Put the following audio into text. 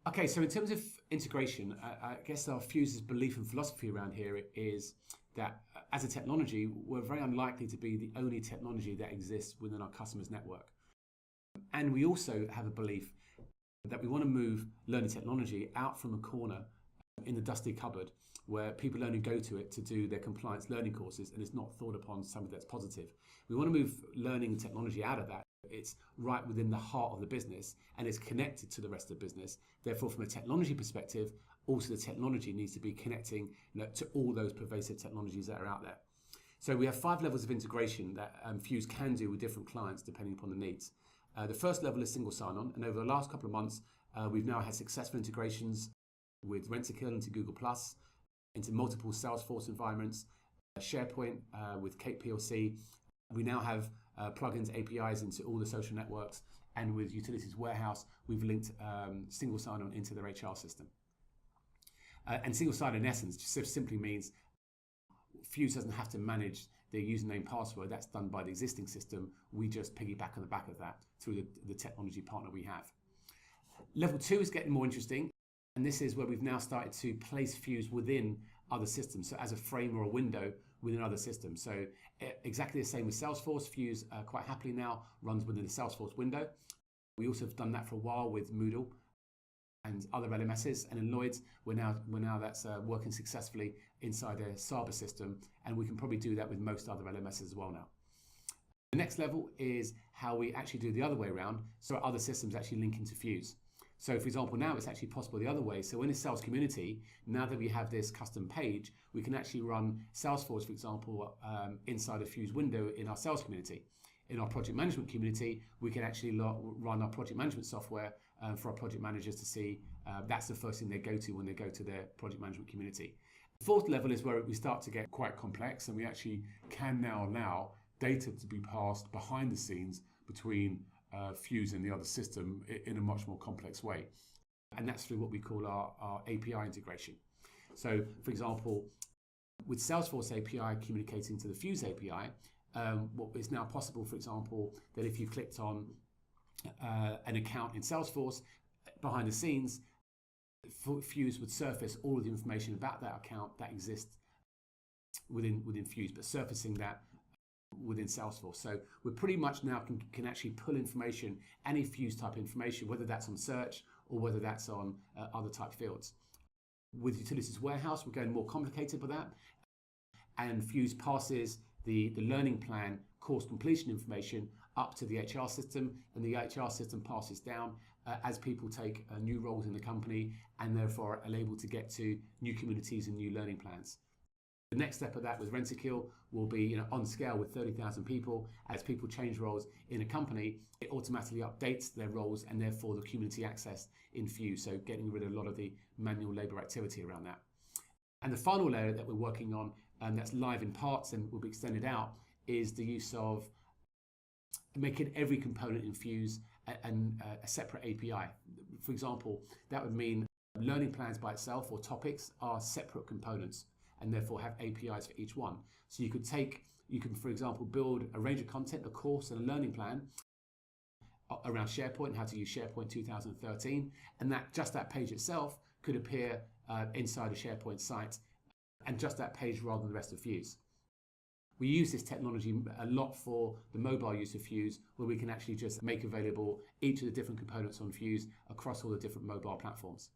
Okay, so in terms of integration, I guess our Fuse's belief and philosophy around here is that as a technology, we're very unlikely to be the only technology that exists within our customers' network. And we also have a belief that we want to move learning technology out from a corner in the dusty cupboard where people only go to it to do their compliance learning courses and it's not thought upon something that's positive. We want to move learning technology out of that. It's right within the heart of the business and it's connected to the rest of the business. Therefore, from a technology perspective, also the technology needs to be connecting to all those pervasive technologies that are out there. So we have 5 levels of integration that Fuse can do with different clients depending upon the needs. The first level is single sign-on, and over the last couple of months, we've now had successful integrations with Rentokil into Google+, into multiple Salesforce environments, SharePoint with Cape PLC. We now have plugins, APIs into all the social networks, and with Utilities Warehouse, we've linked single sign-on into their HR system. And single sign-on in essence just simply means Fuse doesn't have to manage the username password. That's done by the existing system. We just piggyback on the back of that through the technology partner we have. Level 2 is getting more interesting, and this is where we've now started to place Fuse within other systems, so as a frame or a window within other systems. So exactly the same with Salesforce. Fuse quite happily now runs within the Salesforce window. We also have done that for a while with Moodle and other LMSs, and in Lloyd's we're now that's working successfully inside a Saba system, and we can probably do that with most other LMSs as well now. The next level is how we actually do the other way around, so other systems actually link into Fuse. So for example, now it's actually possible the other way. So in a sales community, now that we have this custom page, we can actually run Salesforce, for example, inside a Fuse window in our sales community. In our project management community, we can actually run our project management software for our project managers to see. That's the first thing they go to when they go to their project management community. The fourth level is where we start to get quite complex, and we actually can now allow data to be passed behind the scenes between Fuse and the other system in a much more complex way. And that's through what we call our API integration. So for example, with Salesforce API communicating to the Fuse API, what is now possible, for example, that if you clicked on an account in Salesforce, behind the scenes, Fuse would surface all of the information about that account that exists within Fuse, but surfacing that within Salesforce. So we're pretty much now can actually pull information, any Fuse type information, whether that's on search or whether that's on other type fields. With Utilities Warehouse, we're going more complicated with that, and Fuse passes the learning plan course completion information up to the HR system, and the HR system passes down as people take new roles in the company and therefore are able to get to new communities and new learning plans. The next step of that with Rentokil will be on scale with 30,000 people. As people change roles in a company, it automatically updates their roles and therefore the community access in Fuse, so getting rid of a lot of the manual labour activity around that. And the final layer that we're working on, and that's live in parts and will be extended out, is the use of making every component in Fuse a separate API. For example, that would mean learning plans by itself or topics are separate components and therefore have APIs for each one. So you can, for example, build a range of content, a course and a learning plan around SharePoint, how to use SharePoint 2013, and that page itself could appear inside a SharePoint site, and just that page rather than the rest of Fuse. We use this technology a lot for the mobile use of Fuse, where we can actually just make available each of the different components on Fuse across all the different mobile platforms.